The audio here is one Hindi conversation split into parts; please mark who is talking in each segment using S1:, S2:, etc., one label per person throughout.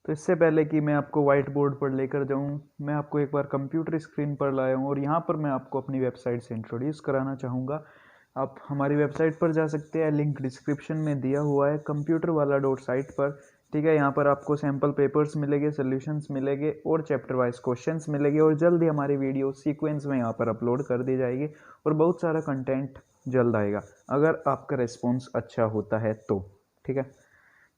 S1: तो इससे पहले कि मैं आपको व्हाइट बोर्ड पर लेकर जाऊं, मैं आपको एक बार कंप्यूटर स्क्रीन पर लाया हूं और यहाँ पर मैं आपको अपनी वेबसाइट से इंट्रोड्यूस कराना चाहूँगा। आप हमारी वेबसाइट पर जा सकते हैं, लिंक डिस्क्रिप्शन में दिया हुआ है, कंप्यूटर वाला डॉट साइट पर। ठीक है, यहाँ पर आपको सैम्पल पेपर्स मिलेंगे, सोल्यूशंस मिलेंगे और चैप्टर वाइज क्वेश्चंस मिलेंगे और जल्द ही हमारी वीडियो सीक्वेंस में यहाँ पर अपलोड कर दी जाएगी और बहुत सारा कंटेंट जल्द आएगा अगर आपका रिस्पॉन्स अच्छा होता है तो। ठीक है,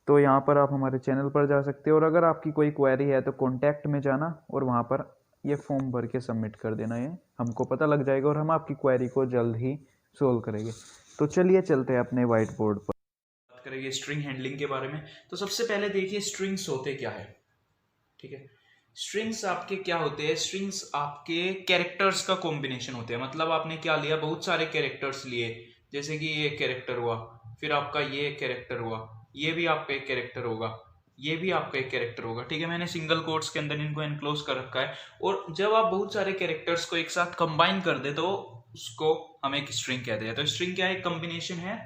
S1: तो यहाँ पर आप हमारे चैनल पर जा सकते हो और अगर आपकी कोई क्वेरी है तो कॉन्टैक्ट में जाना और वहाँ पर ये फॉर्म भर के सबमिट कर देना। ये हमको पता लग जाएगा और हम आपकी क्वेरी को जल्द ही सोल्व करेंगे। तो चलिए चलते हैं अपने व्हाइट बोर्ड पर,
S2: बात करेंगे स्ट्रिंग हैंडलिंग के बारे में। तो सबसे पहले देखिए स्ट्रिंग्स होते क्या है। ठीक है, स्ट्रिंग्स आपके क्या होते हैं? स्ट्रिंग्स आपके कैरेक्टर्स का कॉम्बिनेशन होते हैं। मतलब आपने क्या लिया, बहुत सारे कैरेक्टर्स लिए, जैसे कि ये कैरेक्टर हुआ, फिर आपका ये कैरेक्टर हुआ, ये भी आपका एक कैरेक्टर होगा, ये भी आपका एक कैरेक्टर होगा। ठीक है, मैंने सिंगल कोट्स के अंदर इनको एनक्लोज कर रखा है। और जब आप बहुत सारे कैरेक्टर्स को एक साथ कंबाइन कर दे तो उसको हम एक स्ट्रिंग कहते हैं। तो स्ट्रिंग क्या है? एक कॉम्बिनेशन है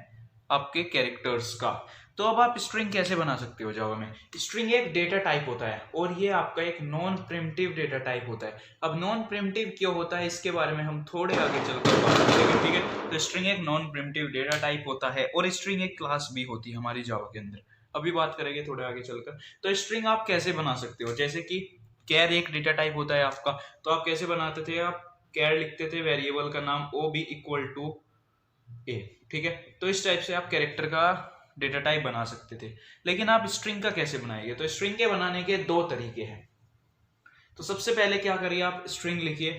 S2: आपके कैरेक्टर्स का। तो अब आप स्ट्रिंग कैसे बना सकते हो जावा में? स्ट्रिंग एक डेटा टाइप होता है और ये आपका एक नॉन प्रिमिटिव डेटा टाइप होता है। अब नॉन प्रिमिटिव क्यों होता है इसके बारे में हम थोड़े आगे चलकर बात करेंगे। ठीक है, तो स्ट्रिंग एक नॉन प्रिमिटिव डेटा टाइप होता है और स्ट्रिंग एक क्लास भी होती है हमारी जावा के अंदर। अभी बात करेंगे थोड़े आगे चलकर। तो स्ट्रिंग आप कैसे बना सकते हो? जैसे कि कैर एक डेटा टाइप होता है आपका, तो आप कैसे बनाते थे? आप कैर लिखते थे वेरिएबल का नाम ओ बी इक्वल टू ए। ठीक है, तो इस टाइप से आप कैरेक्टर का डेटा टाइप बना सकते थे। लेकिन आप स्ट्रिंग का कैसे बनाएंगे? तो स्ट्रिंग के बनाने के दो तरीके हैं। तो सबसे पहले क्या करिए, आप स्ट्रिंग लिखिए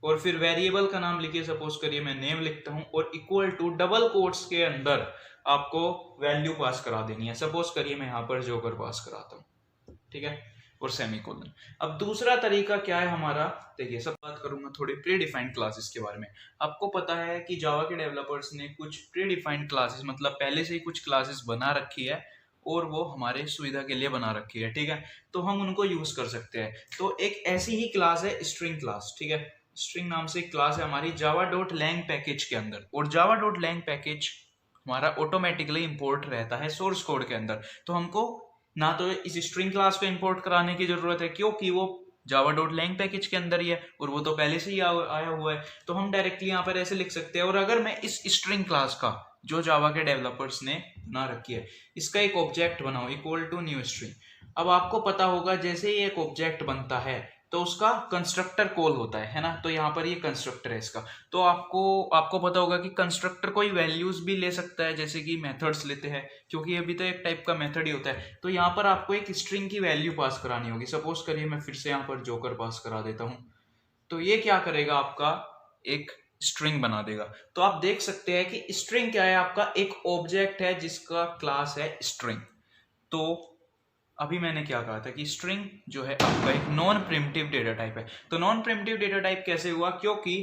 S2: और फिर वेरिएबल का नाम लिखिए। सपोज करिए मैं नेम लिखता हूं और इक्वल टू डबल कोट्स के अंदर आपको वैल्यू पास करा देनी है। सपोज करिए मैं यहां पर जोकर पास कराता हूं। ठीक है, और सेमीकोलन। अब दूसरा तरीका क्या है हमारा? देखिए, सब बात करूंगा थोड़ी प्री डिफाइंड क्लासेस के बारे में। आपको पता है कि जावा के डेवलपर्स ने कुछ प्री डिफाइंड क्लासेस, मतलब पहले से ही कुछ क्लासेस बना रखी है और वो हमारे सुविधा के लिए बना रखी है। ठीक है, तो हम उनको यूज कर सकते हैं। तो एक ऐसी ही क्लास है स्ट्रिंग क्लास। ठीक है, स्ट्रिंग नाम से एक क्लास है हमारी जावा डॉट लैंग पैकेज के अंदर, और जावा डॉट लैंग पैकेज हमारा ऑटोमेटिकली इंपोर्ट रहता है सोर्स कोड के अंदर। तो हमको ना तो इस स्ट्रिंग क्लास को इंपोर्ट कराने की जरूरत है क्योंकि वो जावा डॉट लैंग पैकेज के अंदर ही है और वो तो पहले से ही आया हुआ है। तो हम डायरेक्टली यहाँ पर ऐसे लिख सकते हैं। और अगर मैं इस स्ट्रिंग क्लास का, जो जावा के डेवलपर्स ने बना रखी है, इसका एक ऑब्जेक्ट बनाओ इक्वल टू न्यू स्ट्रिंग। अब आपको पता होगा जैसे ही एक ऑब्जेक्ट बनता है तो उसका कंस्ट्रक्टर कॉल होता है ना। तो यहाँ पर ये कंस्ट्रक्टर है इसका। तो आपको पता होगा कि कंस्ट्रक्टर कोई वैल्यूज भी ले सकता है, जैसे कि मेथड्स लेते हैं, क्योंकि अभी तो एक टाइप का मेथड ही होता है। तो यहाँ पर आपको एक स्ट्रिंग की वैल्यू पास करानी होगी। सपोज करिए मैं फिर से यहाँ पर जोकर पास करा देता हूँ, तो ये क्या करेगा? आपका एक स्ट्रिंग बना देगा। तो आप देख सकते हैं कि स्ट्रिंग क्या है? आपका एक ऑब्जेक्ट है जिसका क्लास है स्ट्रिंग। तो अभी मैंने क्या कहा था कि स्ट्रिंग जो है आपका एक नॉन प्रिमिटिव डेटा टाइप है। तो नॉन प्रिमिटिव डेटा टाइप कैसे हुआ? क्योंकि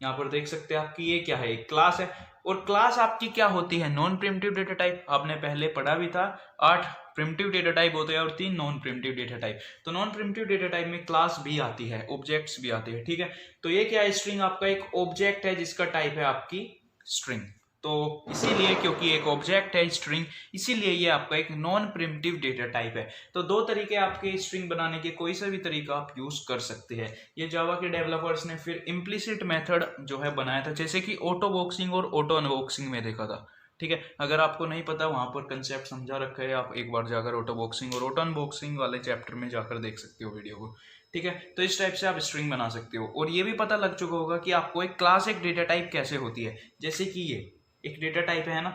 S2: यहाँ पर देख सकते हैं आपकी ये क्या है, एक क्लास है। और क्लास आपकी क्या होती है? Non primitive data type. आपने पहले पढ़ा भी था, 8 प्रिमिटिव डेटा टाइप होते हैं और 3 नॉन प्रिमिटिव डेटा टाइप। तो नॉन प्रिमिटिव डेटा टाइप में क्लास भी आती है, ऑब्जेक्ट्स भी आते हैं। ठीक है, तो ये क्या है? स्ट्रिंग आपका एक ऑब्जेक्ट है जिसका टाइप है आपकी स्ट्रिंग। तो इसीलिए, क्योंकि एक ऑब्जेक्ट है स्ट्रिंग, इसीलिए ये आपका एक नॉन प्रिमिटिव डेटा टाइप है। तो दो तरीके आपके स्ट्रिंग बनाने के, कोई सा भी तरीका आप यूज कर सकते हैं। ये जावा के डेवलपर्स ने फिर इम्प्लिसिट मेथड जो है बनाया था, जैसे कि ऑटो बॉक्सिंग और ऑटो अनबॉक्सिंग में देखा था। ठीक है, अगर आपको नहीं पता, वहां पर कंसेप्ट समझा रखा है, आप एक बार जाकर ऑटो बॉक्सिंग और ऑटो अनबॉक्सिंग वाले चैप्टर में जाकर देख सकते हो वीडियो को। ठीक है, तो इस टाइप से आप स्ट्रिंग बना सकते हो। और ये भी पता लग चुका होगा कि आपको एक क्लास, एक डेटा टाइप कैसे होती है। जैसे कि ये एक डेटा टाइप है ना,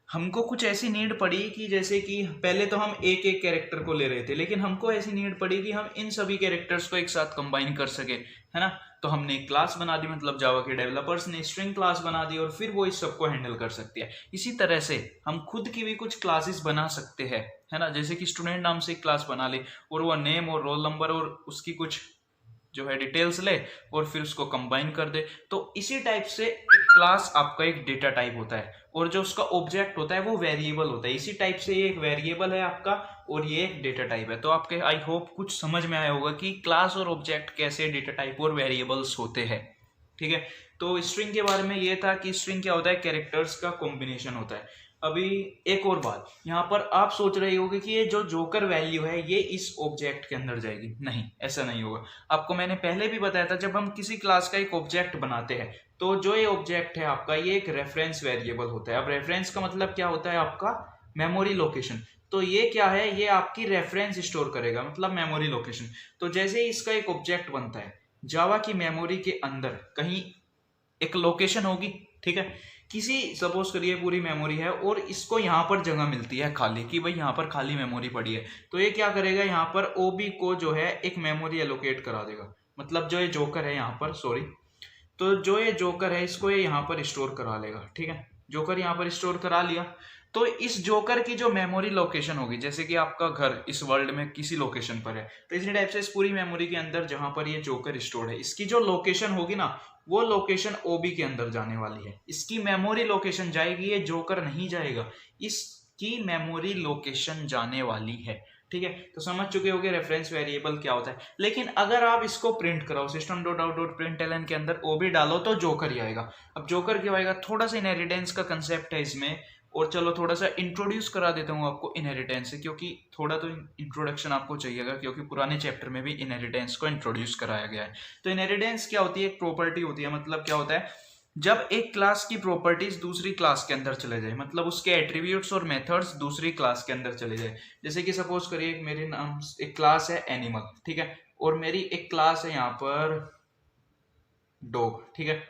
S2: हमको कुछ ऐसी नीड पड़ी कि जैसे कि पहले तो हम एक एक कैरेक्टर को ले रहे थे, लेकिन हमको ऐसी नीड पड़ी कि हम इन सभी कैरेक्टर्स को एक साथ कंबाइन कर सके, है ना। तो हमने एक क्लास बना दी, मतलब जावा के डेवलपर्स ने स्ट्रिंग क्लास बना दी और फिर वो इस सबको हैंडल कर सकती है। इसी तरह से हम खुद की भी कुछ क्लासेस बना सकते हैं, है ना। जैसे कि स्टूडेंट नाम से एक क्लास बना ले और वो नेम और रोल नंबर और उसकी कुछ जो है डिटेल्स ले और फिर उसको कंबाइन कर दे। तो इसी टाइप से एक क्लास आपका एक डेटा टाइप होता है और जो उसका ऑब्जेक्ट होता है वो वेरिएबल होता है। इसी टाइप से ये एक वेरिएबल है आपका और ये एक डेटा टाइप है। तो आपके आई होप कुछ समझ में आया होगा कि क्लास और ऑब्जेक्ट कैसे डेटा टाइप और वेरिएबल्स होते हैं। ठीक है, तो स्ट्रिंग के बारे में ये था कि स्ट्रिंग क्या होता है? कैरेक्टर्स का कॉम्बिनेशन होता है। अभी एक और बात, यहाँ पर आप सोच रहे होगे कि ये जो जोकर वैल्यू है ये इस ऑब्जेक्ट के अंदर जाएगी। नहीं, ऐसा नहीं होगा। आपको मैंने पहले भी बताया था, जब हम किसी क्लास का एक ऑब्जेक्ट बनाते हैं तो जो ये ऑब्जेक्ट है आपका, ये एक रेफरेंस वेरिएबल होता है। अब रेफरेंस का मतलब क्या होता है आपका, मेमोरी लोकेशन। तो ये क्या है, ये आपकी रेफरेंस स्टोर करेगा, मतलब मेमोरी लोकेशन। तो जैसे ही इसका एक ऑब्जेक्ट बनता है, जावा की मेमोरी के अंदर कहीं एक लोकेशन होगी, ठीक है। किसी सपोज करिए पूरी मेमोरी है और इसको यहाँ पर जगह मिलती है खाली, कि भाई यहाँ पर खाली मेमोरी पड़ी है, तो ये क्या करेगा, यहाँ पर ओबी को जो है एक मेमोरी एलोकेट करा देगा। मतलब जो ये जोकर है यहाँ पर, सॉरी, तो जो ये जोकर है इसको ये यहाँ पर स्टोर करा लेगा, ठीक है। जोकर यहाँ पर स्टोर करा लिया, तो इस जोकर की जो मेमोरी लोकेशन होगी, जैसे कि आपका घर इस वर्ल्ड में किसी लोकेशन पर है, तो इसी टाइप से इस पूरी मेमोरी के अंदर जहां पर ये जोकर स्टोर है, इसकी जो लोकेशन होगी ना, वो लोकेशन ओबी के अंदर जाने वाली है। इसकी मेमोरी लोकेशन जाएगी, ये जोकर नहीं जाएगा, इसकी मेमोरी लोकेशन जाने वाली है, ठीक है। तो समझ चुके होंगे रेफरेंस वेरिएबल क्या होता है। लेकिन अगर आप इसको प्रिंट कराओ, system dot out dot println के अंदर ओबी डालो तो जोकर ही आएगा। अब जोकर क्यों आएगा, थोड़ा सा इनहेरिटेंस का कंसेप्ट है इसमें, और चलो थोड़ा सा इंट्रोड्यूस करा देता हूँ आपको इनहेरिटेंस से, क्योंकि थोड़ा तो इंट्रोडक्शन आपको चाहिएगा, क्योंकि पुराने चैप्टर में भी इनहेरिटेंस को इंट्रोड्यूस कराया गया है। तो इनहेरिटेंस क्या होती है, एक प्रॉपर्टी होती है। मतलब क्या होता है, जब एक क्लास की प्रॉपर्टीज दूसरी क्लास के अंदर चले जाए, मतलब उसके एट्रीब्यूट्स और मेथड्स दूसरी क्लास के अंदर चले जाए। जैसे कि सपोज करिए मेरे नाम एक क्लास है एनिमल, ठीक है, और मेरी एक क्लास है यहाँ पर डॉग, ठीक है।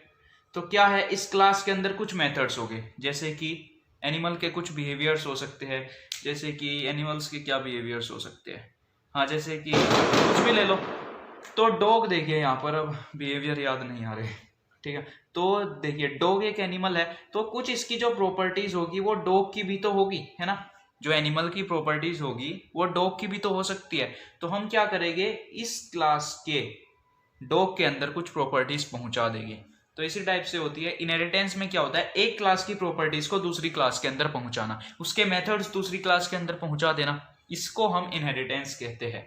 S2: तो क्या है, इस क्लास के अंदर कुछ मेथड्स हो गए, जैसे कि एनिमल के कुछ बिहेवियर्स हो सकते हैं। जैसे कि एनिमल्स के क्या बिहेवियर्स हो सकते हैं, हाँ, जैसे कि कुछ भी ले लो। तो डॉग देखिए यहाँ पर, अब बिहेवियर याद नहीं आ रहे, ठीक है। तो देखिए डॉग एक एनिमल है, तो कुछ इसकी जो प्रॉपर्टीज होगी वो डॉग की भी तो होगी, है ना। जो एनिमल की प्रॉपर्टीज होगी वो डॉग की भी तो हो सकती है। तो हम क्या करेंगे, इस क्लास के डॉग के अंदर कुछ प्रॉपर्टीज पहुंचा देंगे। तो इसी टाइप से होती है इनहेरिटेंस में। क्या होता है, एक क्लास की प्रॉपर्टीज को दूसरी क्लास के अंदर पहुंचाना, उसके मेथड्स दूसरी क्लास के अंदर पहुंचा देना, इसको हम इनहेरिटेंस कहते हैं,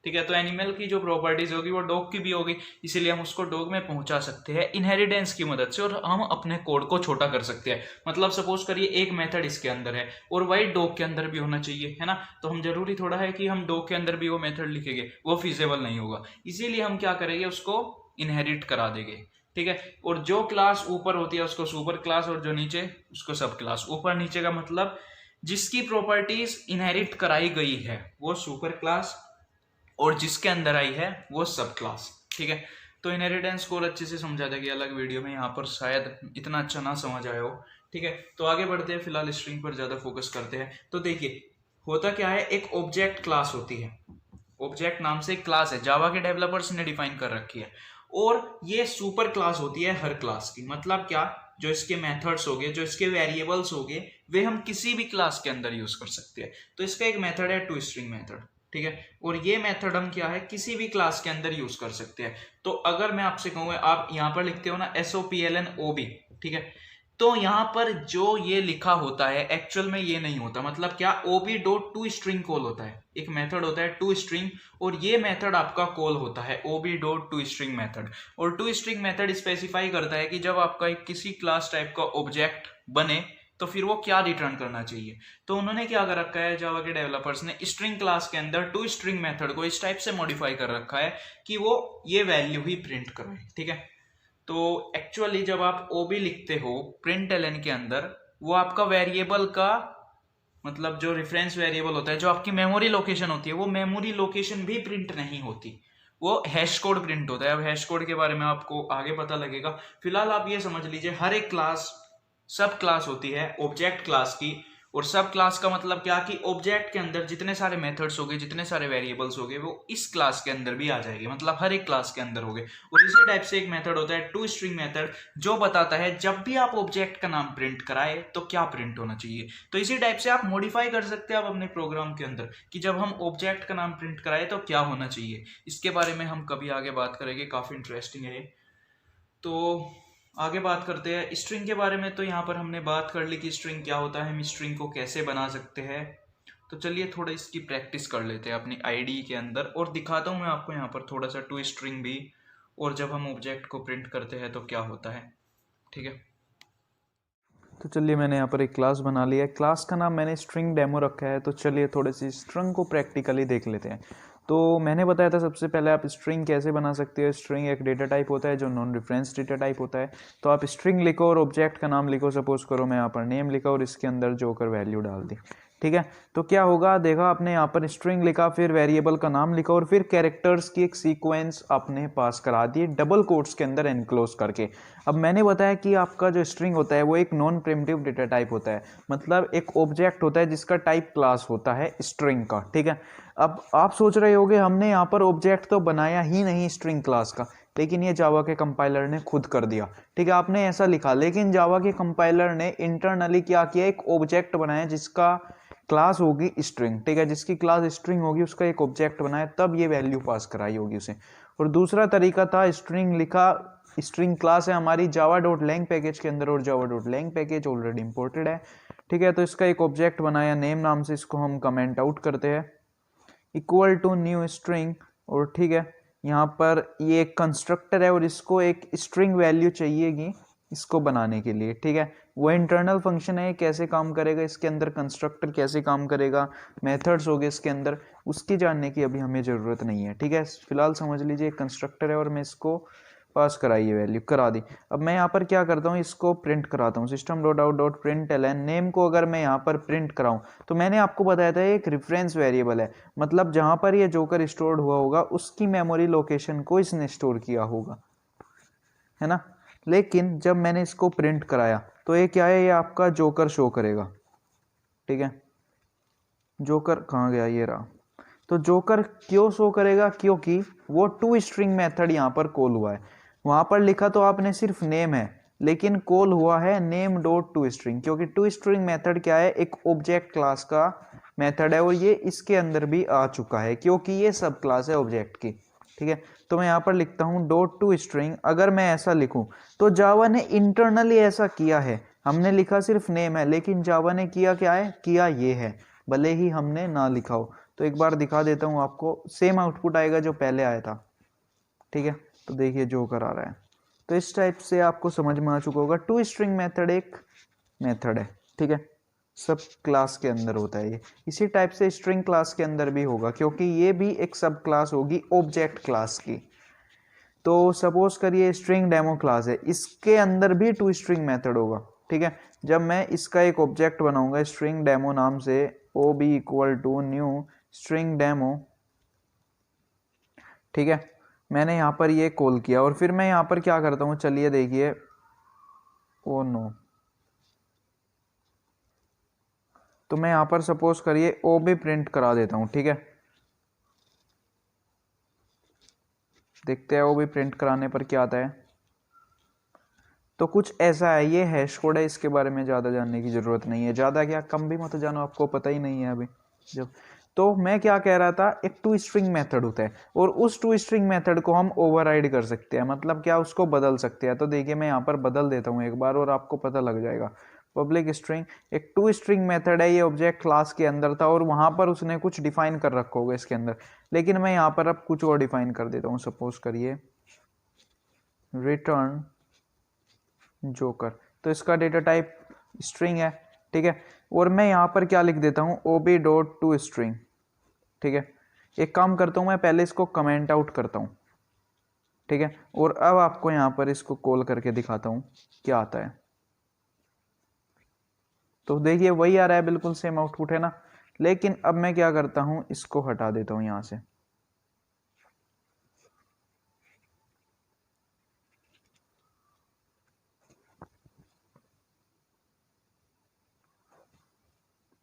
S2: ठीक है। तो एनिमल की जो प्रॉपर्टीज होगी वो डॉग की भी होगी, इसीलिए हम उसको डॉग में पहुंचा सकते हैं इनहेरिटेंस की मदद से, और हम अपने कोड को छोटा कर सकते हैं। मतलब सपोज करिए एक मेथड इसके अंदर है और वही डॉग के अंदर भी होना चाहिए, है ना। तो हम जरूरी थोड़ा है कि हम डॉग के अंदर भी वो मेथड लिखेंगे, वो फिजिबल नहीं होगा। इसीलिए हम क्या करेंगे, उसको इनहेरिट करा देंगे, ठीक है। और जो क्लास ऊपर होती है उसको सुपर क्लास, और जो नीचे उसको सब क्लास। ऊपर नीचे का मतलब जिसकी प्रॉपर्टीज इनहेरिट कराई गई है वो सुपर क्लास, और जिसके अंदर आई है वो सब क्लास, ठीक है। तो इनहेरिटेंस को और अच्छे से समझा देगी अलग वीडियो में, यहाँ पर शायद इतना अच्छा ना समझ आया हो, ठीक है। तो आगे बढ़ते हैं, फिलहाल स्ट्रिंग पर ज्यादा फोकस करते हैं। तो देखिए होता क्या है, एक ऑब्जेक्ट क्लास होती है, ऑब्जेक्ट नाम से एक क्लास है, जावा के डेवलपर्स ने डिफाइन कर रखी है, और ये सुपर क्लास होती है हर क्लास की। मतलब क्या, जो इसके मेथड्स होंगे, जो इसके वेरिएबल्स होंगे, वे हम किसी भी क्लास के अंदर यूज कर सकते हैं। तो इसका एक मेथड है टू स्ट्रिंग मेथड, ठीक है। और ये मेथड हम क्या है, किसी भी क्लास के अंदर यूज कर सकते हैं। तो अगर मैं आपसे कहूँ, आप यहाँ पर लिखते हो ना SOPLNOB, ठीक है, तो यहाँ पर जो ये लिखा होता है एक्चुअल में ये नहीं होता। मतलब क्या, OB.toString कॉल होता है, एक मेथड होता है toString, और ये मेथड आपका कॉल होता है OB.toString मेथड। और toString मेथड स्पेसिफाई करता है कि जब आपका एक किसी क्लास टाइप का ऑब्जेक्ट बने तो फिर वो क्या रिटर्न करना चाहिए। तो उन्होंने क्या कर रखा है, जावा के डेवलपर्स ने स्ट्रिंग क्लास के अंदर toString मेथड को इस टाइप से मॉडिफाई कर रखा है कि वो ये वैल्यू ही प्रिंट करे, ठीक है। तो एक्चुअली जब आप OB लिखते हो println के अंदर, वो आपका वेरिएबल का मतलब जो रेफरेंस वेरिएबल होता है, जो आपकी मेमोरी लोकेशन होती है, वो मेमोरी लोकेशन भी प्रिंट नहीं होती, वो हैश कोड प्रिंट होता है। अब हैश कोड के बारे में आपको आगे पता लगेगा। फिलहाल आप ये समझ लीजिए, हर एक क्लास सब क्लास होती है ऑब्जेक्ट क्लास की, और सब क्लास का मतलब क्या कि ऑब्जेक्ट के अंदर जितने सारे मेथड्स होंगे, जितने सारे वेरिएबल्स होंगे, वो इस क्लास के अंदर भी आ जाएंगे, मतलब हर एक क्लास के अंदर होंगे। और इसी टाइप से एक मेथड होता है toString मेथड, जो बताता है जब भी आप ऑब्जेक्ट का नाम प्रिंट कराए तो क्या प्रिंट होना चाहिए। तो इसी टाइप से आप मॉडिफाई कर सकते हैं आप अपने प्रोग्राम के अंदर कि जब हम ऑब्जेक्ट का नाम प्रिंट कराए तो क्या होना चाहिए। इसके बारे में हम कभी आगे बात करेंगे, काफी इंटरेस्टिंग है। तो आगे बात करते हैं स्ट्रिंग के बारे में। तो यहाँ पर हमने बात कर ली कि स्ट्रिंग क्या होता है, हम स्ट्रिंग को कैसे बना सकते हैं। तो चलिए थोड़ा इसकी प्रैक्टिस कर लेते हैं अपनी IDE के अंदर, और दिखाता हूँ मैं आपको यहाँ पर थोड़ा सा toString भी, और जब हम ऑब्जेक्ट को प्रिंट करते हैं तो क्या होता है, ठीक है।
S1: तो चलिए मैंने यहाँ पर एक क्लास बना लिया है। क्लास का नाम मैंने स्ट्रिंग डेमो रखा है। तो चलिए थोड़ी सी स्ट्रिंग को प्रैक्टिकली देख लेते हैं। तो मैंने बताया था सबसे पहले आप स्ट्रिंग कैसे बना सकते हो। स्ट्रिंग एक डेटा टाइप होता है जो नॉन रेफरेंस डेटा टाइप होता है। तो आप स्ट्रिंग लिखो और ऑब्जेक्ट का नाम लिखो। सपोज करो मैं यहाँ पर नेम लिखा और इसके अंदर जोकर वैल्यू डाल दी, ठीक है। तो क्या होगा, देखा आपने यहाँ पर स्ट्रिंग लिखा, फिर वेरिएबल का नाम लिखा और फिर कैरेक्टर्स की एक सीक्वेंस आपने पास करा दी डबल कोट्स के अंदर एनक्लोज करके। अब मैंने बताया कि आपका जो स्ट्रिंग होता है वो एक नॉन प्रिमिटिव डेटा टाइप होता है, मतलब एक ऑब्जेक्ट होता है जिसका टाइप क्लास होता है स्ट्रिंग का, ठीक है। अब आप सोच रहे होगे हमने यहाँ पर ऑब्जेक्ट तो बनाया ही नहीं स्ट्रिंग क्लास का, लेकिन ये जावा के कंपाइलर ने खुद कर दिया, ठीक है। आपने ऐसा लिखा, लेकिन जावा के कंपाइलर ने इंटरनली क्या किया, एक ऑब्जेक्ट बनाया जिसका क्लास होगी स्ट्रिंग, ठीक है। जिसकी क्लास स्ट्रिंग होगी उसका एक ऑब्जेक्ट बनाया, तब ये वैल्यू पास कराई होगी उसे। और दूसरा तरीका था स्ट्रिंग लिखा, स्ट्रिंग क्लास है हमारी जावा डॉट लैंग पैकेज के अंदर और Java dot lang package already imported है, ठीक है। तो इसका एक ऑब्जेक्ट बनाया नेम नाम से, इसको हम कमेंट आउट करते हैं इक्वल टू न्यू स्ट्रिंग, और ठीक है यहाँ पर ये एक कंस्ट्रक्टर है और इसको एक स्ट्रिंग वैल्यू चाहिएगी इसको बनाने के लिए, ठीक है। वो इंटरनल फंक्शन है, कैसे काम करेगा इसके अंदर, कंस्ट्रक्टर कैसे काम करेगा, मेथड्स हो गए इसके अंदर, उसकी जानने की अभी हमें ज़रूरत नहीं है, ठीक है। फिलहाल समझ लीजिए कंस्ट्रक्टर है और मैं इसको पास कराइए वैल्यू करा दी। अब मैं यहाँ पर क्या करता हूँ, इसको प्रिंट कराता हूँ system dot out dot println name को। अगर मैं यहाँ पर प्रिंट कराऊँ तो मैंने आपको बताया था एक रेफरेंस वेरिएबल है, मतलब जहाँ पर ये जोकर स्टोर हुआ होगा उसकी मेमोरी लोकेशन को इसने स्टोर किया होगा, है ना। लेकिन जब मैंने इसको प्रिंट कराया तो ये क्या है, ये आपका जोकर शो करेगा, ठीक है। जोकर कहाँ गया, ये रहा। तो जोकर क्यों शो करेगा, क्योंकि वो टू स्ट्रिंग मेथड यहाँ पर कॉल हुआ है। वहां पर लिखा तो आपने सिर्फ नेम है, लेकिन कॉल हुआ है नेम डॉट टू स्ट्रिंग, क्योंकि टू स्ट्रिंग मेथड क्या है, एक ऑब्जेक्ट क्लास का मेथड है और ये इसके अंदर भी आ चुका है क्योंकि ये सब क्लास है ऑब्जेक्ट की, ठीक है। तो मैं यहाँ पर लिखता हूँ डॉट टू स्ट्रिंग। अगर मैं ऐसा लिखूं तो जावा ने इंटरनली ऐसा किया है, हमने लिखा सिर्फ नेम है लेकिन जावा ने किया क्या है, किया ये है, भले ही हमने ना लिखा हो। तो एक बार दिखा देता हूँ आपको, सेम आउटपुट आएगा जो पहले आया था, ठीक है। तो देखिए जोकर आ रहा है। तो इस टाइप से आपको समझ में आ चुका होगा टू स्ट्रिंग मेथड एक मेथड है, ठीक है। सब क्लास के अंदर होता है ये। इसी टाइप से स्ट्रिंग क्लास के अंदर भी होगा क्योंकि ये भी एक सब क्लास होगी ऑब्जेक्ट क्लास की। तो सपोज करिए स्ट्रिंग डेमो क्लास है, इसके अंदर भी टू स्ट्रिंग मेथड होगा, ठीक है। जब मैं इसका एक ऑब्जेक्ट बनाऊंगा स्ट्रिंग डेमो नाम से, O B equal to new string demo, ठीक है। मैंने यहाँ पर ये कॉल किया और फिर मैं यहाँ पर क्या करता हूँ, चलिए देखिए, ओ नो। तो मैं यहाँ पर सपोज करिए ओ भी प्रिंट करा देता हूँ, ठीक है। देखते हैं ओ भी प्रिंट कराने पर क्या आता है। तो कुछ ऐसा है, ये हैश कोड है, इसके बारे में ज़्यादा जानने की ज़रूरत नहीं है। ज़्यादा क्या, कम भी मत जानो, आपको पता ही नहीं है अभी। जब तो मैं क्या कह रहा था, एक टू स्ट्रिंग मेथड होता है और उस टू स्ट्रिंग मेथड को हम ओवरराइड कर सकते हैं, मतलब क्या, उसको बदल सकते हैं। तो देखिए मैं यहाँ पर बदल देता हूँ एक बार और आपको पता लग जाएगा। पब्लिक स्ट्रिंग एक टू स्ट्रिंग मेथड है, ये ऑब्जेक्ट क्लास के अंदर था और वहां पर उसने कुछ डिफाइन कर रखा होगा इसके अंदर, लेकिन मैं यहाँ पर अब कुछ और डिफाइन कर देता हूँ। सपोज करिए रिटर्न जोकर, तो इसका डेटा टाइप स्ट्रिंग है, ठीक है। और मैं यहाँ पर क्या लिख देता हूँ, ओबी डॉट टू स्ट्रिंग, ठीक है। एक काम करता हूँ मैं, पहले इसको कमेंट आउट करता हूँ, ठीक है। और अब आपको यहाँ पर इसको कॉल करके दिखाता हूँ क्या आता है। तो देखिए वही आ रहा है, बिल्कुल सेम आउटपुट है ना। लेकिन अब मैं क्या करता हूँ, इसको हटा देता हूँ यहाँ से,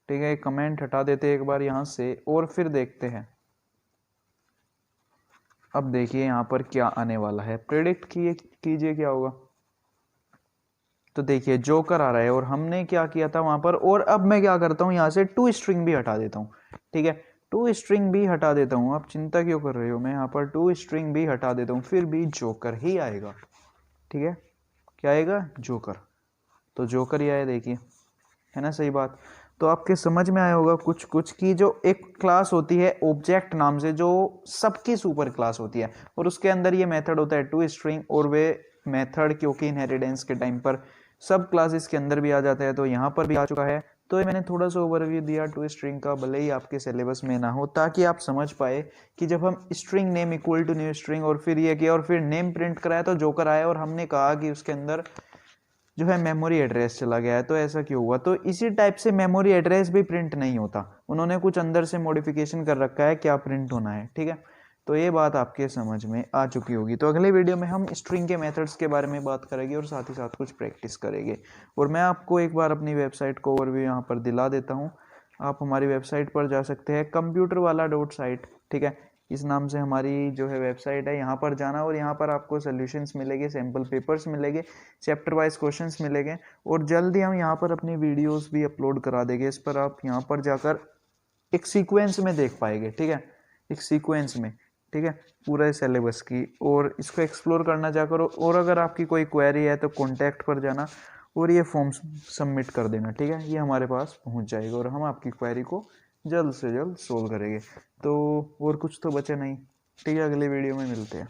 S1: ठीक है। कमेंट हटा देते हैं एक बार यहाँ से और फिर देखते हैं। अब देखिए यहाँ पर क्या आने वाला है, प्रेडिक्ट कीजिए क्या होगा। तो देखिए जोकर आ रहा है और हमने क्या किया था वहां पर। और अब मैं क्या करता हूँ, यहाँ से टू स्ट्रिंग भी हटा देता हूँ, ठीक है। टू स्ट्रिंग भी हटा देता हूँ, आप चिंता क्यों कर रहे हो, मैं यहाँ पर टू स्ट्रिंग भी हटा देता हूँ, फिर भी जोकर ही आएगा, ठीक है। क्या आएगा, जोकर। तो जोकर ही आया, देखिए, है ना, सही बात। तो आपके समझ में आया होगा कुछ कुछ की जो एक क्लास होती है ऑब्जेक्ट नाम से, जो सबकी सुपर क्लास होती है और उसके अंदर ये मेथड होता है टू स्ट्रिंग। और वे मेथड क्योंकि इनहेरिटेंस के टाइम पर सब क्लासेस के अंदर भी आ जाता है, तो यहाँ पर भी आ चुका है। तो ये मैंने थोड़ा सा ओवरव्यू दिया टू स्ट्रिंग का, भले ही आपके सिलेबस में ना हो, ताकि आप समझ पाए कि जब हम string name equal to new string और फिर ये किया और फिर नेम प्रिंट कराया तो जोकर आया और हमने कहा कि उसके अंदर जो है मेमोरी एड्रेस चला गया है, तो ऐसा क्यों हुआ। तो इसी टाइप से मेमोरी एड्रेस भी प्रिंट नहीं होता, उन्होंने कुछ अंदर से मॉडिफिकेशन कर रखा है क्या प्रिंट होना है, ठीक है। तो ये बात आपके समझ में आ चुकी होगी। तो अगले वीडियो में हम स्ट्रिंग के मेथड्स के बारे में बात करेंगे और साथ ही साथ कुछ प्रैक्टिस करेंगे। और मैं आपको एक बार अपनी वेबसाइट को ओवरव्यू यहाँ पर दिला देता हूँ। आप हमारी वेबसाइट पर जा सकते हैं, computerwala.site, ठीक है, इस नाम से हमारी जो है वेबसाइट है। यहाँ पर जाना और यहाँ पर आपको सॉल्यूशंस मिलेंगे, सैम्पल पेपर्स मिलेंगे, चैप्टर वाइज क्वेश्चंस मिलेंगे और जल्दी हम यहाँ पर अपनी वीडियोस भी अपलोड करा देंगे। इस पर आप यहाँ पर जाकर एक सीक्वेंस में देख पाएंगे, ठीक है, एक सीक्वेंस में, ठीक है, पूरा सिलेबस की, और इसको एक्सप्लोर करना जाकर। और अगर आपकी कोई क्वेरी है तो कॉन्टैक्ट पर जाना और ये फॉर्म सबमिट कर देना, ठीक है, ये हमारे पास पहुंच जाएगा और हम आपकी क्वेरी को जल्द से जल्द सोल्व करेंगे। तो और कुछ तो बचा नहीं, ठीक है, अगले वीडियो में मिलते हैं।